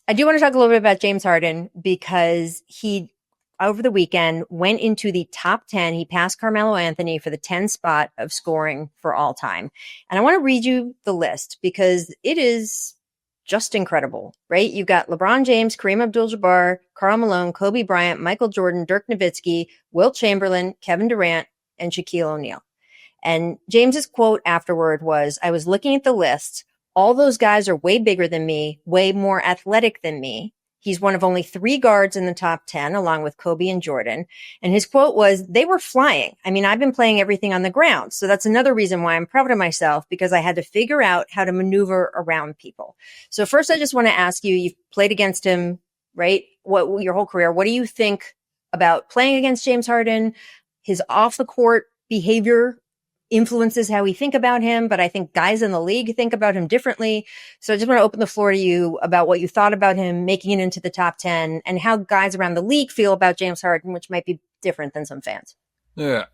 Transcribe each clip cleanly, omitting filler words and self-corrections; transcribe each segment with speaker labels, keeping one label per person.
Speaker 1: I do want to talk a little bit about James Harden because he, over the weekend, went into the top 10. He passed Carmelo Anthony for the 10 spot of scoring for all time. And I want to read you the list because it is just incredible, right? You've got LeBron James, Kareem Abdul-Jabbar, Karl Malone, Kobe Bryant, Michael Jordan, Dirk Nowitzki, Wilt Chamberlain, Kevin Durant, and Shaquille O'Neal. And James's quote afterward was, I was looking at the list. All those guys are way bigger than me, way more athletic than me. He's one of only 3 guards in the top 10, along with Kobe and Jordan. And his quote was, they were flying. I mean, I've been playing everything on the ground. So that's another reason why I'm proud of myself, because I had to figure out how to maneuver around people. So first, I just want to ask you, you've played against him, right? What your whole career. What do you think about playing against James Harden? His off the court behavior influences how we think about him, but I think guys in the league think about him differently. So I just want to open the floor to you about what you thought about him making it into the top 10 and how guys around the league feel about James Harden, which might be different than some fans.
Speaker 2: Yeah.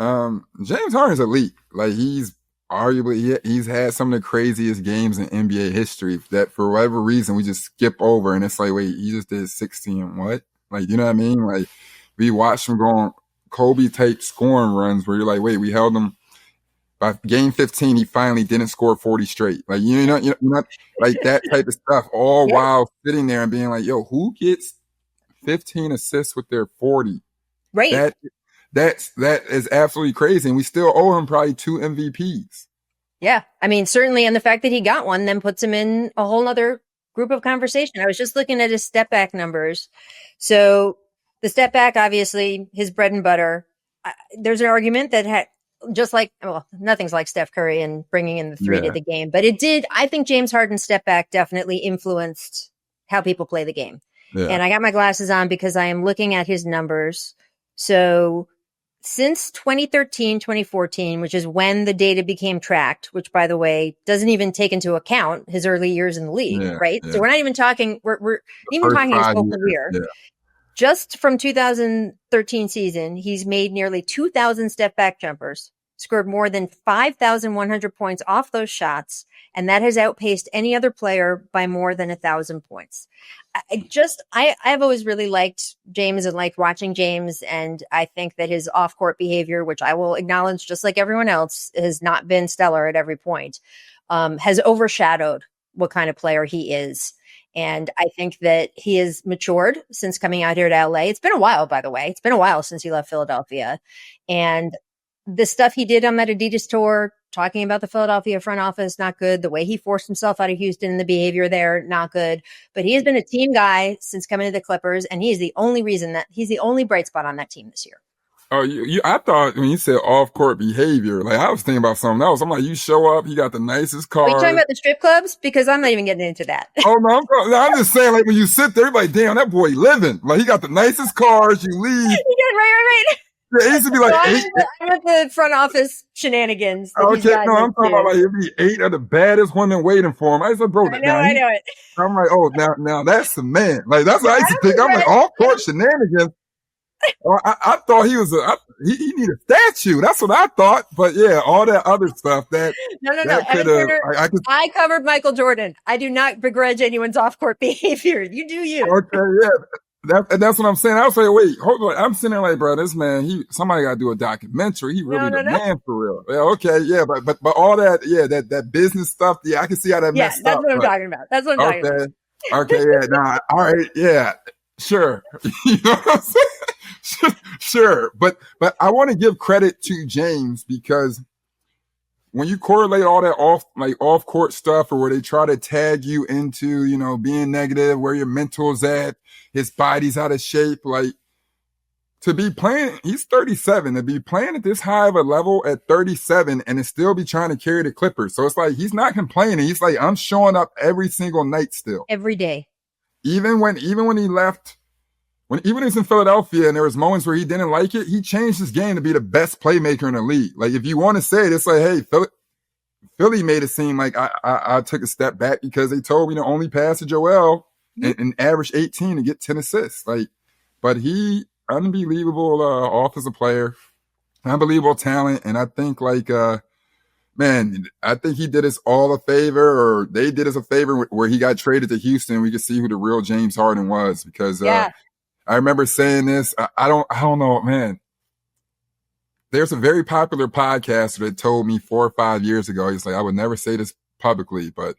Speaker 2: James Harden's elite. Like, he's arguably, he's had some of the craziest games in NBA history that for whatever reason we just skip over. And it's like, wait, he just did 16 what? Like, you know what I mean? Like, we watched him go on Kobe type scoring runs where you're like, wait, we held him. By game 15, he finally didn't score 40 straight. Like, you're not like that type of stuff, all while sitting there and being like, yo, who gets 15 assists with their 40?
Speaker 1: Right.
Speaker 2: That is absolutely crazy. And we still owe him probably 2 MVPs.
Speaker 1: Yeah. I mean, certainly. And the fact that he got one then puts him in a whole other group of conversation. I was just looking at his step back numbers. So the step back, obviously, his bread and butter. There's an argument that just like, well, nothing's like Steph Curry and bringing in the 3 to the game, but it did. I think James Harden's step back definitely influenced how people play the game. Yeah. And I got my glasses on because I am looking at his numbers. So since 2013, 2014, which is when the data became tracked, which, by the way, doesn't even take into account his early years in the league, right? Yeah. So we're not even talking, we're even talking his whole career. Yeah. Just from 2013 season, he's made nearly 2,000 step back jumpers, scored more than 5,100 points off those shots, and that has outpaced any other player by more than 1,000 points. I've always really liked James and liked watching James, and I think that his off-court behavior, which I will acknowledge just like everyone else, has not been stellar at every point, has overshadowed what kind of player he is. And I think that he has matured since coming out here to LA. It's been a while, by the way. It's been a while since he left Philadelphia. And the stuff he did on that Adidas tour, talking about the Philadelphia front office, not good. The way he forced himself out of Houston and the behavior there, not good. But he has been a team guy since coming to the Clippers. And he's the only bright spot on that team this year.
Speaker 2: Oh, I thought when you said off-court behavior, like I was thinking about something else. I'm like, you show up, he got the nicest car.
Speaker 1: Are you talking about the strip clubs? Because I'm not even getting into that.
Speaker 2: Oh, no, I'm just saying, like, when you sit there, you're like, damn, that boy living. Like, he got the nicest cars, you leave.
Speaker 1: Right.
Speaker 2: Yeah, it used to be like
Speaker 1: so 8. I'm at the front office shenanigans.
Speaker 2: Okay, no, I'm talking about like it'd be 8 of the baddest women waiting for him. I said, bro,
Speaker 1: I know it.
Speaker 2: I'm like, oh, now that's the man. Like, that's what I used to think. I'm like, off-court shenanigans. I thought he was he needed a statue. That's what I thought. But yeah, all that other stuff that
Speaker 1: no. Evan Turner, I covered Michael Jordan. I do not begrudge anyone's off-court behavior. You do you.
Speaker 2: Okay, yeah. That's what I'm saying. I was like, wait, hold on. I'm sitting there like, bro, this man, somebody got to do a documentary. He really the man for real. Yeah, okay, yeah, but all that, yeah, that business stuff, yeah, I can see how that messed up.
Speaker 1: Yeah, that's what I'm talking about. That's what I'm talking about.
Speaker 2: Okay, yeah, nah, all right, yeah, sure. You know what I'm saying? Sure, but I want to give credit to James because when you correlate all that off court stuff or where they try to tag you into, being negative, where your mental's at, his body's out of shape, like to be playing, he's 37, to be playing at this high of a level at 37 and to still be trying to carry the Clippers. So it's like, he's not complaining. He's like, I'm showing up every single night still.
Speaker 1: Every day.
Speaker 2: Even when he left, even when he was in Philadelphia and there was moments where he didn't like it, he changed his game to be the best playmaker in the league. Like, if you want to say it, it's like, hey, Philly made it seem like I took a step back because they told me to only pass to Joel and average 18 and get 10 assists. Like, but he, unbelievable offensive player, unbelievable talent. And I think man, I think he did us all a favor, or they did us a favor where he got traded to Houston. We could see who the real James Harden was, because
Speaker 1: Yeah.
Speaker 2: I remember saying this. I don't know, man. There's a very popular podcaster that told me 4 or 5 years ago, he's like, I would never say this publicly, but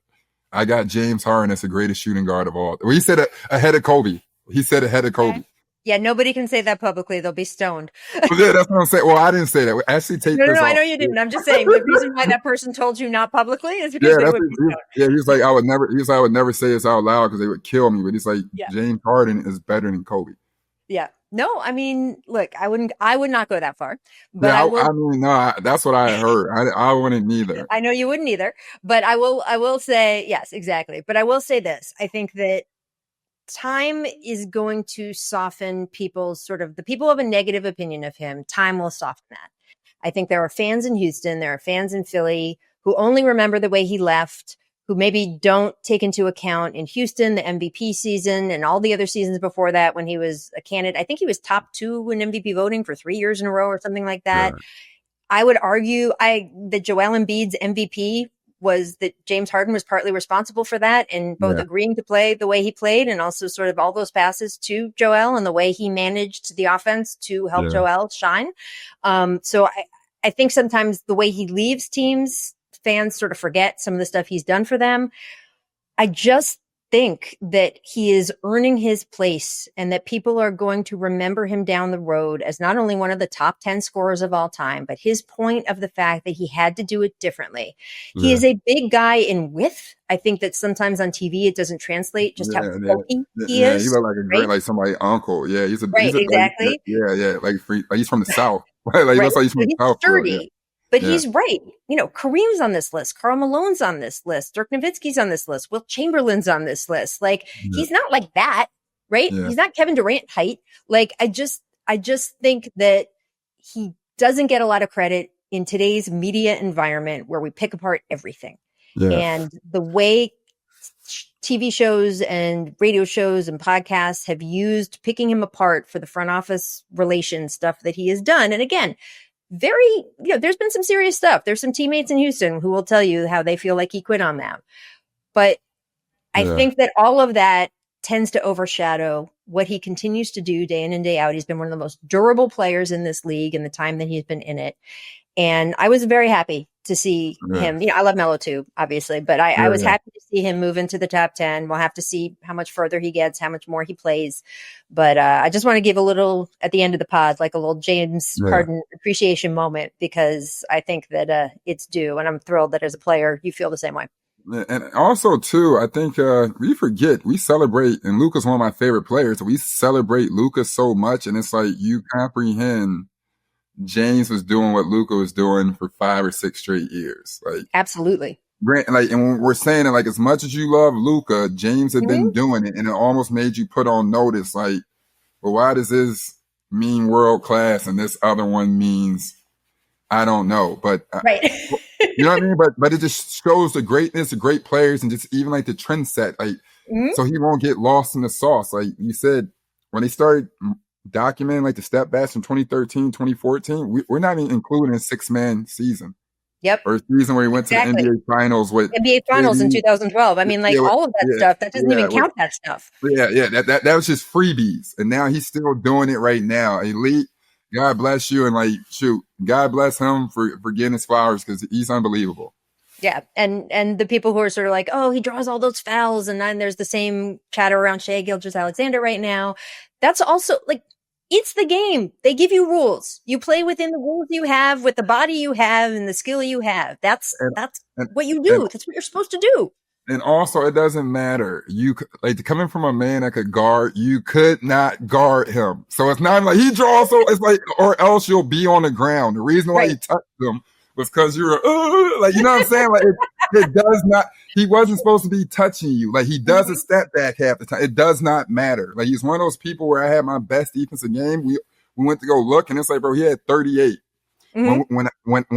Speaker 2: I got James Harden as the greatest shooting guard of all. Well, he said ahead of Kobe. He said ahead of Kobe.
Speaker 1: Yeah, nobody can say that publicly. They'll be stoned.
Speaker 2: Yeah, that's what I'm saying. Well, I didn't say that. Actually, take
Speaker 1: No,
Speaker 2: this off.
Speaker 1: I know you didn't. I'm just saying the reason why that person told you not publicly is because they would be stoned.
Speaker 2: Yeah, he's like, I would never say this out loud because they would kill me. But he's like, James Harden is better than Kobe.
Speaker 1: Yeah. No, I mean, look, I would not go that far, but
Speaker 2: yeah, that's what I heard. I wouldn't either.
Speaker 1: I know you wouldn't either, but I will say, yes, exactly. But I will say this. I think that time is going to soften people's the people who have a negative opinion of him. Time will soften that. I think there are fans in Houston, there are fans in Philly who only remember the way he left, who maybe don't take into account in Houston, the MVP season and all the other seasons before that when he was a candidate. I think he was top 2 in MVP voting for 3 years in a row or something like that. Yeah. I would argue that Joel Embiid's MVP was that James Harden was partly responsible for that, and both agreeing to play the way he played and also sort of all those passes to Joel and the way he managed the offense to help Joel shine. So I think sometimes the way he leaves teams, fans sort of forget some of the stuff he's done for them. I just think that he is earning his place and that people are going to remember him down the road as not only one of the top 10 scorers of all time, but his point of the fact that he had to do it differently. He is a big guy in width. I think that sometimes on TV it doesn't translate just how bulky he is.
Speaker 2: He looked like a great, like somebody's uncle. Yeah, he's
Speaker 1: exactly.
Speaker 2: Like he's from the South. He looks like he's from the South.
Speaker 1: Sturdy. But he's right. You know, Kareem's on this list. Karl Malone's on this list. Dirk Nowitzki's on this list. Wilt Chamberlain's on this list. Like, he's not like that, right? Yeah. He's not Kevin Durant height. Like, I just think that he doesn't get a lot of credit in today's media environment where we pick apart everything. Yeah. And the way TV shows and radio shows and podcasts have used picking him apart for the front office relations stuff that he has done. And again, there's been some serious stuff. There's some teammates in Houston who will tell you how they feel like he quit on them. But I think that all of that tends to overshadow what he continues to do day in and day out. He's been one of the most durable players in this league in the time that he's been in it. And I was very happy to see him. You know, I love Melo too, obviously, but I was happy to see him move into the top 10. We'll have to see how much further he gets, how much more he plays. But I just want to give a little, at the end of the pod, like a little James Harden appreciation moment, because I think that it's due. And I'm thrilled that as a player, you feel the same way.
Speaker 2: And also, too, I think we celebrate, and Luka's one of my favorite players. We celebrate Luka so much, and it's like you comprehend James was doing what Luka was doing for 5 or 6 straight years. Like,
Speaker 1: absolutely.
Speaker 2: And when we're saying it, like, as much as you love Luka, James had been doing it, and it almost made you put on notice, like, well, why does this mean world class and this other one means I don't know? But you know what I mean? But it just shows the greatness of great players and just even like the trend set, like, so he won't get lost in the sauce. Like you said, when they started documenting like the step backs from 2013, 2014, we're not even including a 6-man season.
Speaker 1: Yep.
Speaker 2: Or a season where he went to the NBA Finals with
Speaker 1: NBA Finals in 2012. I mean, like all of that stuff, that doesn't even count that stuff.
Speaker 2: Yeah. That was just freebies. And now he's still doing it right now. Elite. God bless you. And like, shoot, God bless him for getting his flowers, because he's unbelievable. Yeah.
Speaker 1: And the people who are sort of like, oh, he draws all those fouls. And then there's the same chatter around Shai Gilgeous-Alexander right now. That's also like, it's the game. They give you rules. You play within the rules you have, with the body you have and the skill you have. That's what you do. That's what you're supposed to do.
Speaker 2: And also, it doesn't matter. Coming from a man that could guard, you could not guard him. So it's not like he draws. So it's like, or else you'll be on the ground. The reason why he touched him was because you're like, you know what I'm saying? Like it does not. He wasn't supposed to be touching you. Like he does a step back half the time. It does not matter. Like he's one of those people where I had my best defensive game. We went to go look, and it's like, bro, he had 38. When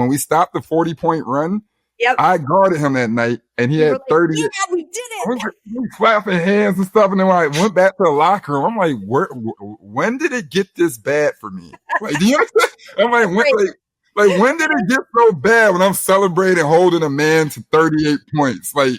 Speaker 2: we stopped the 40-point run. Yep. I guarded him that night, and he had 30.
Speaker 1: Yeah, we did it.
Speaker 2: We clapping hands and stuff, and then I went back to the locker room. I'm like, when did it get this bad for me? Like, do you understand? I'm like, Like, when did it get so bad when I'm celebrating holding a man to 38 points? Like,